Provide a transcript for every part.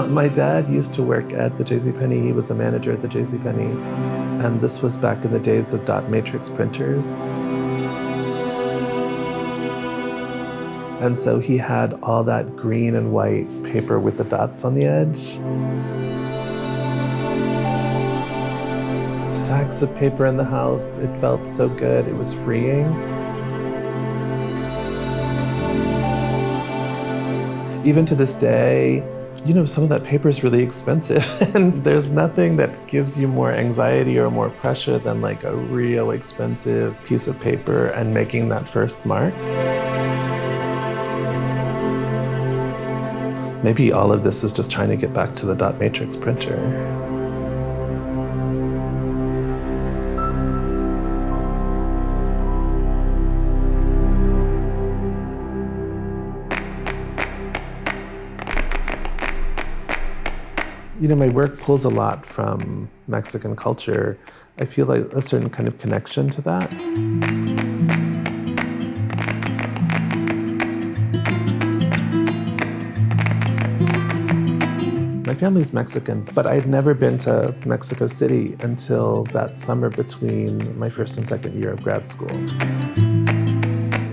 My dad used to work at the JCPenney. He was a manager at the JCPenney. And this was back in the days of dot matrix printers. And so he had all that green and white paper with the dots on the edge. Stacks of paper in the house. It felt so good. It was freeing. Even to this day, some of that paper is really expensive, and there's nothing that gives you more anxiety or more pressure than like a real expensive piece of paper and making that first mark. Maybe all of this is just trying to get back to the dot matrix printer. My work pulls a lot from Mexican culture. I feel like a certain kind of connection to that. My family's Mexican, but I had never been to Mexico City until that summer between my first and second year of grad school.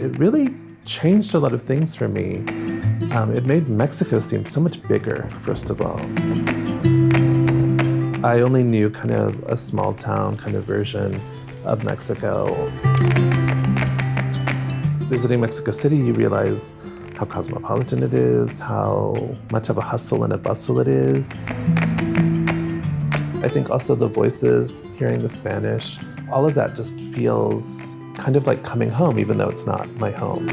It really changed a lot of things for me. It made Mexico seem so much bigger, first of all. I only knew kind of a small town kind of version of Mexico. Visiting Mexico City, you realize how cosmopolitan it is, how much of a hustle and a bustle it is. I think also the voices, hearing the Spanish, all of that just feels kind of like coming home, even though it's not my home.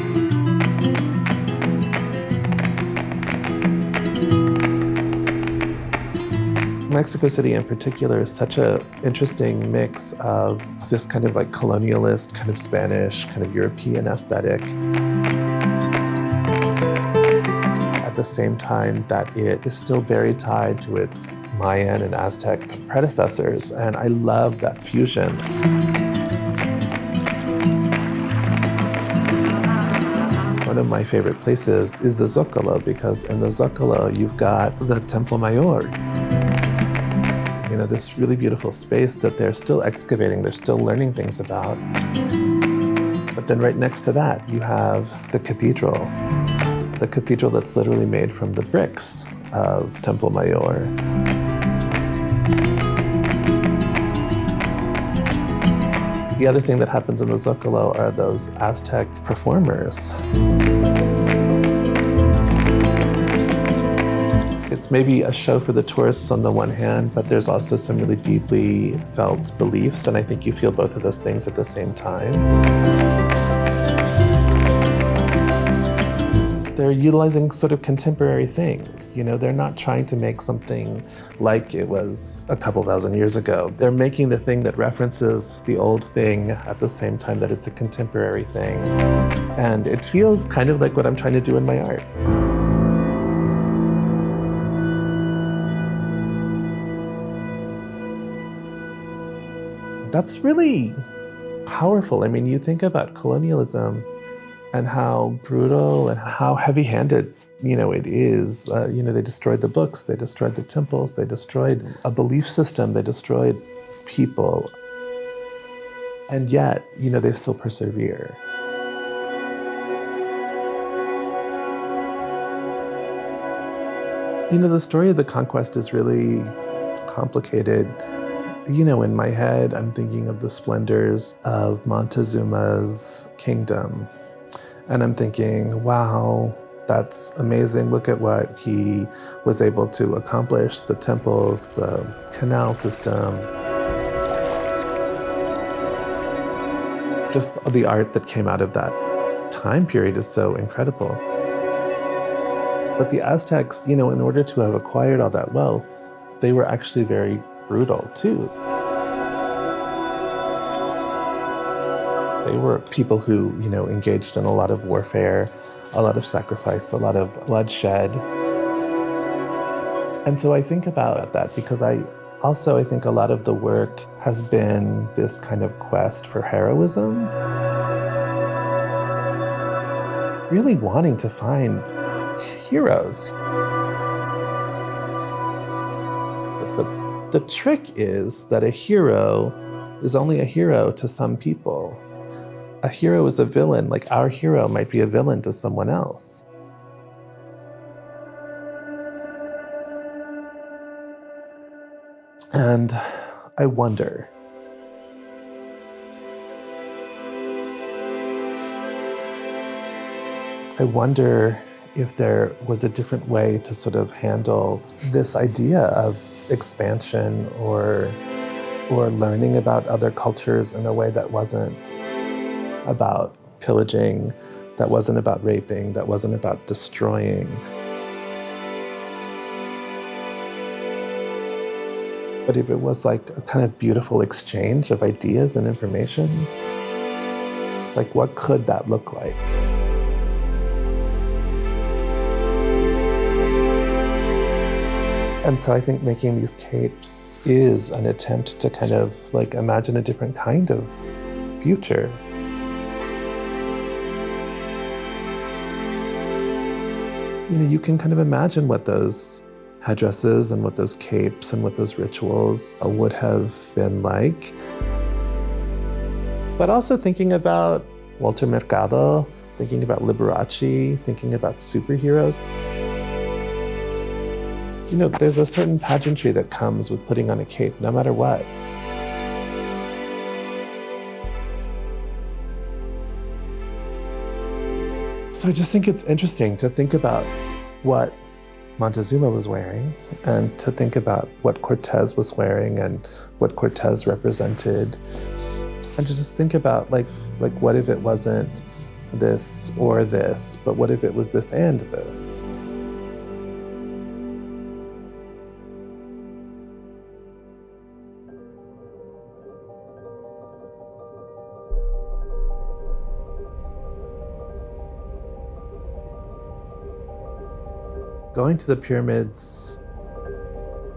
Mexico City in particular is such an interesting mix of this kind of like colonialist, kind of Spanish, kind of European aesthetic. At the same time that it is still very tied to its Mayan and Aztec predecessors, and I love that fusion. One of my favorite places is the Zócalo, because in the Zócalo you've got the Templo Mayor. This really beautiful space that they're still excavating, they're still learning things about. But then right next to that, you have the cathedral that's literally made from the bricks of Templo Mayor. The other thing that happens in the Zócalo are those Aztec performers. It's maybe a show for the tourists on the one hand, but there's also some really deeply felt beliefs, and I think you feel both of those things at the same time. They're utilizing sort of contemporary things. They're not trying to make something like it was a couple thousand years ago. They're making the thing that references the old thing at the same time that it's a contemporary thing. And it feels kind of like what I'm trying to do in my art. That's really powerful. I mean, you think about colonialism and how brutal and how heavy-handed, it is. They destroyed the books, they destroyed the temples, they destroyed a belief system, they destroyed people. And yet, they still persevere. The story of the conquest is really complicated. In my head, I'm thinking of the splendors of Montezuma's kingdom. And I'm thinking, wow, that's amazing. Look at what he was able to accomplish, the temples, the canal system. Just the art that came out of that time period is so incredible. But the Aztecs, in order to have acquired all that wealth, they were actually very brutal too. They were people who, engaged in a lot of warfare, a lot of sacrifice, a lot of bloodshed. And so I think about that because I think a lot of the work has been this kind of quest for heroism. Really wanting to find heroes. The trick is that a hero is only a hero to some people. A hero is a villain, like our hero might be a villain to someone else. And I wonder, if there was a different way to sort of handle this idea of expansion or learning about other cultures in a way that wasn't about pillaging, that wasn't about raping, that wasn't about destroying. But if it was like a kind of beautiful exchange of ideas and information, like what could that look like? And so I think making these capes is an attempt to kind of like imagine a different kind of future. You know, you can kind of imagine what those headdresses and what those capes and what those rituals would have been like. But also thinking about Walter Mercado, thinking about Liberace, thinking about superheroes. You know, there's a certain pageantry that comes with putting on a cape, no matter what. So I just think it's interesting to think about what Montezuma was wearing and to think about what Cortez was wearing and what Cortez represented. And to just think about like what if it wasn't this or this, but what if it was this and this? Going to the pyramids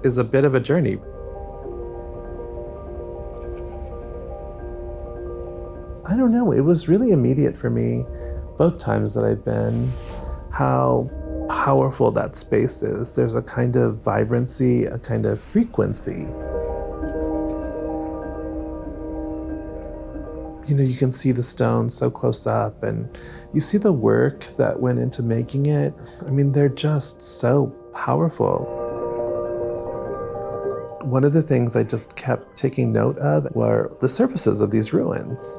is a bit of a journey. I don't know, it was really immediate for me, both times that I've been, how powerful that space is. There's a kind of vibrancy, a kind of frequency. You know, you can see the stone so close up and you see the work that went into making it. I mean, they're just so powerful. One of the things I just kept taking note of were the surfaces of these ruins.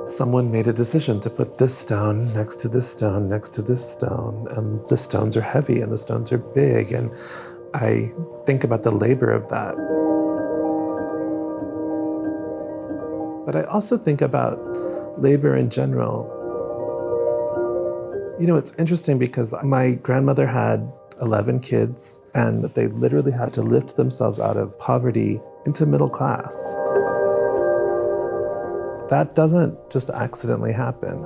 Someone made a decision to put this stone next to this stone, next to this stone, and the stones are heavy and the stones are big, and I think about the labor of that. But I also think about labor in general. You know, it's interesting because my grandmother had 11 kids and they literally had to lift themselves out of poverty into middle class. That doesn't just accidentally happen.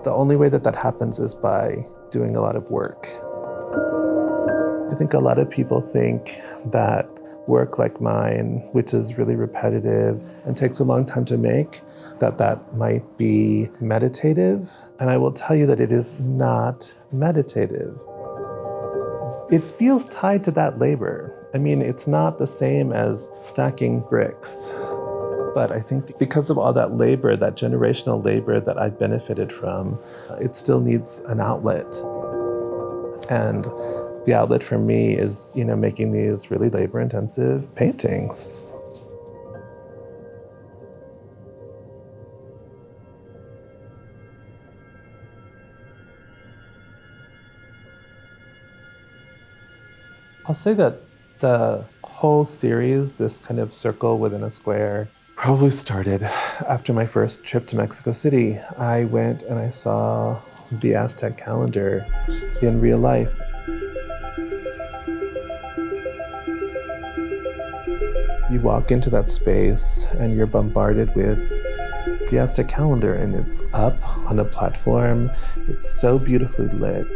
The only way that that happens is by doing a lot of work. I think a lot of people think that work like mine, which is really repetitive and takes a long time to make, that might be meditative. And I will tell you that it is not meditative. It feels tied to that labor. I mean, it's not the same as stacking bricks. But I think because of all that labor, that generational labor that I've benefited from, it still needs an outlet. And the outlet for me is, you know, making these really labor-intensive paintings. I'll say that the whole series, this kind of circle within a square, probably started after my first trip to Mexico City. I went and I saw the Aztec calendar in real life. You walk into that space and you're bombarded with the Aztec calendar, and it's up on a platform. It's so beautifully lit.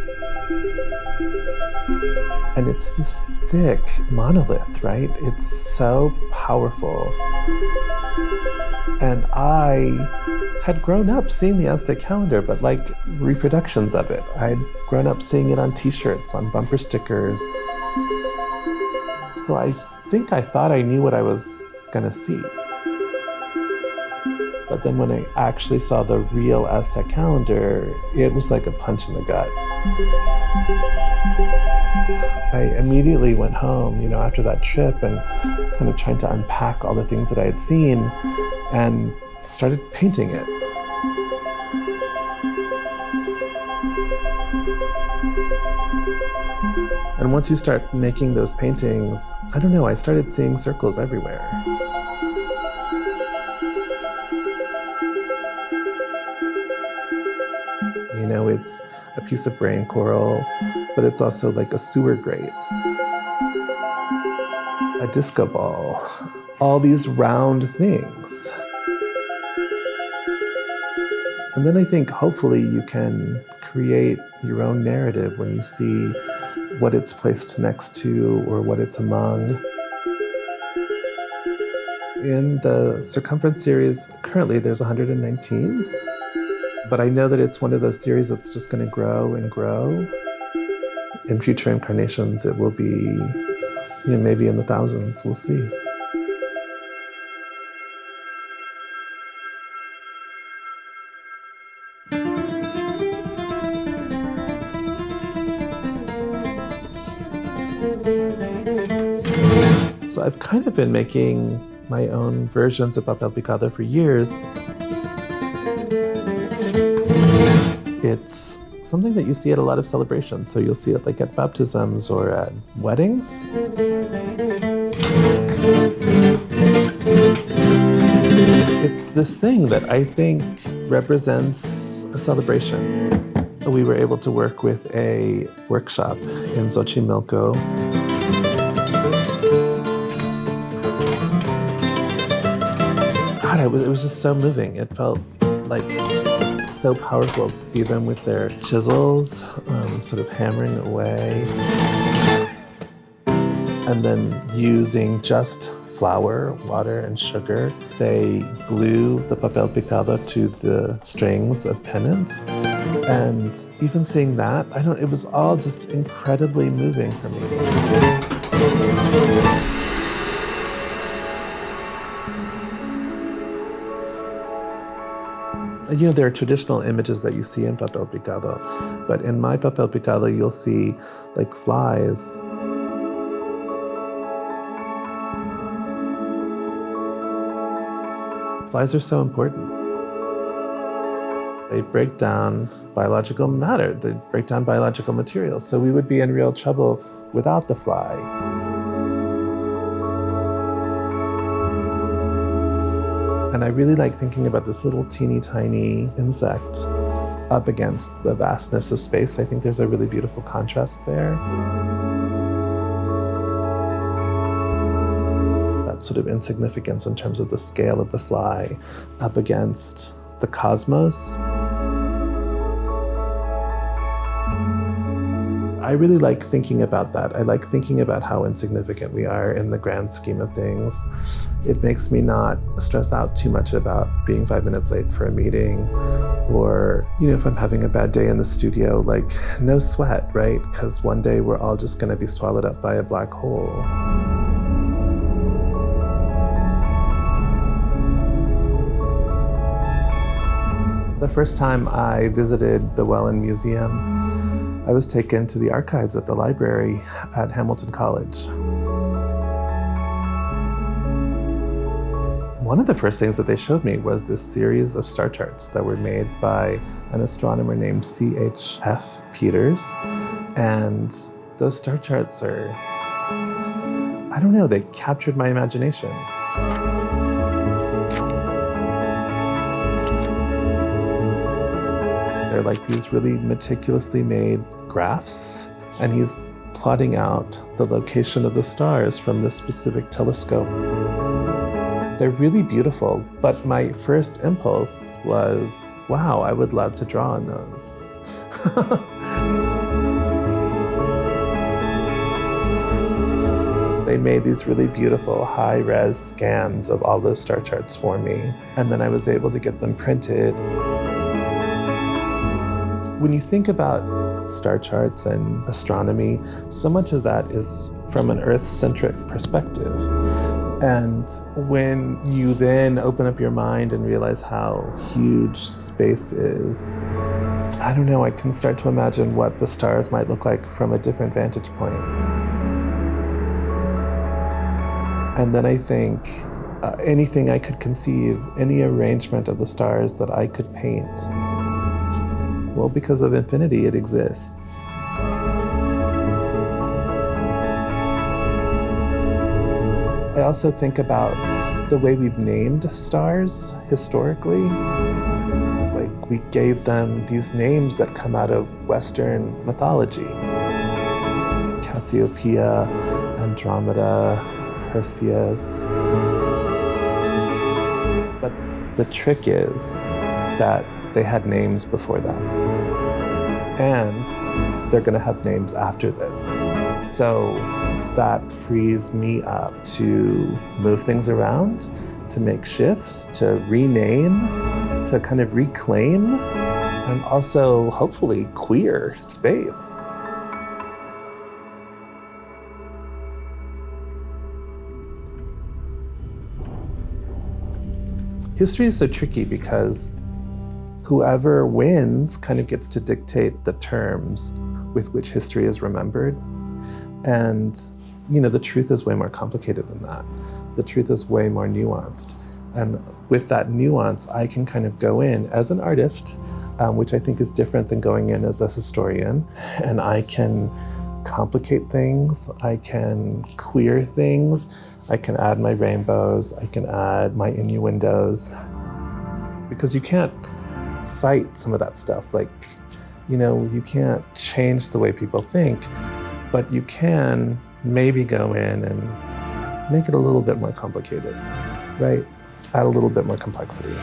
And it's this thick monolith, right? It's so powerful. And I had grown up seeing the Aztec calendar, but like reproductions of it. I'd grown up seeing it on t-shirts, on bumper stickers. So I think I thought I knew what I was gonna see. But then when I actually saw the real Aztec calendar, it was like a punch in the gut. I immediately went home, after that trip and kind of trying to unpack all the things that I had seen and started painting it. And once you start making those paintings, I started seeing circles everywhere. It's a piece of brain coral, but it's also like a sewer grate, a disco ball, all these round things. And then I think hopefully you can create your own narrative when you see what it's placed next to or what it's among. In the circumference series, currently there's 119. But I know that it's one of those series that's just going to grow and grow. In future incarnations, it will be, maybe in the thousands. We'll see. So I've kind of been making my own versions of papel picado for years. It's something that you see at a lot of celebrations. So you'll see it like at baptisms or at weddings. It's this thing that I think represents a celebration. We were able to work with a workshop in Xochimilco. God, it was just so moving. It felt like so powerful to see them with their chisels, sort of hammering away. And then using just flour, water, and sugar, they glue the papel picado to the strings of pennants. And even seeing that, it was all just incredibly moving for me. There are traditional images that you see in papel picado, but in my papel picado, you'll see like flies. Flies are so important. They break down biological matter, they break down biological materials, so we would be in real trouble without the fly. And I really like thinking about this little teeny tiny insect up against the vastness of space. I think there's a really beautiful contrast there. That sort of insignificance in terms of the scale of the fly up against the cosmos. I really like thinking about that. I like thinking about how insignificant we are in the grand scheme of things. It makes me not stress out too much about being 5 minutes late for a meeting, or, if I'm having a bad day in the studio, like, no sweat, right? Because one day we're all just gonna be swallowed up by a black hole. The first time I visited the Wellen Museum, I was taken to the archives at the library at Hamilton College. One of the first things that they showed me was this series of star charts that were made by an astronomer named C.H.F. Peters. And those star charts are, they captured my imagination. They're like these really meticulously made graphs, and he's plotting out the location of the stars from this specific telescope. They're really beautiful, but my first impulse was, wow, I would love to draw on those. they made these really beautiful high-res scans of all those star charts for me. And then I was able to get them printed. When you think about star charts and astronomy, so much of that is from an Earth-centric perspective. And when you then open up your mind and realize how huge space is, I don't know, I can start to imagine what the stars might look like from a different vantage point. And then I think anything I could conceive, any arrangement of the stars that I could paint, well, because of infinity, it exists. I also think about the way we've named stars historically. Like, we gave them these names that come out of Western mythology. Cassiopeia, Andromeda, Perseus. But the trick is that they had names before that. And they're gonna have names after this. So that frees me up to move things around, to make shifts, to rename, to kind of reclaim, and also hopefully queer space. History is so tricky because whoever wins kind of gets to dictate the terms with which history is remembered. And, you know, the truth is way more complicated than that. The truth is way more nuanced. And with that nuance, I can kind of go in as an artist, which I think is different than going in as a historian. And I can complicate things, I can queer things, I can add my rainbows, I can add my innuendos. Because you can't fight some of that stuff. Like, you know, you can't change the way people think, but you can maybe go in and make it a little bit more complicated, right? Add a little bit more complexity.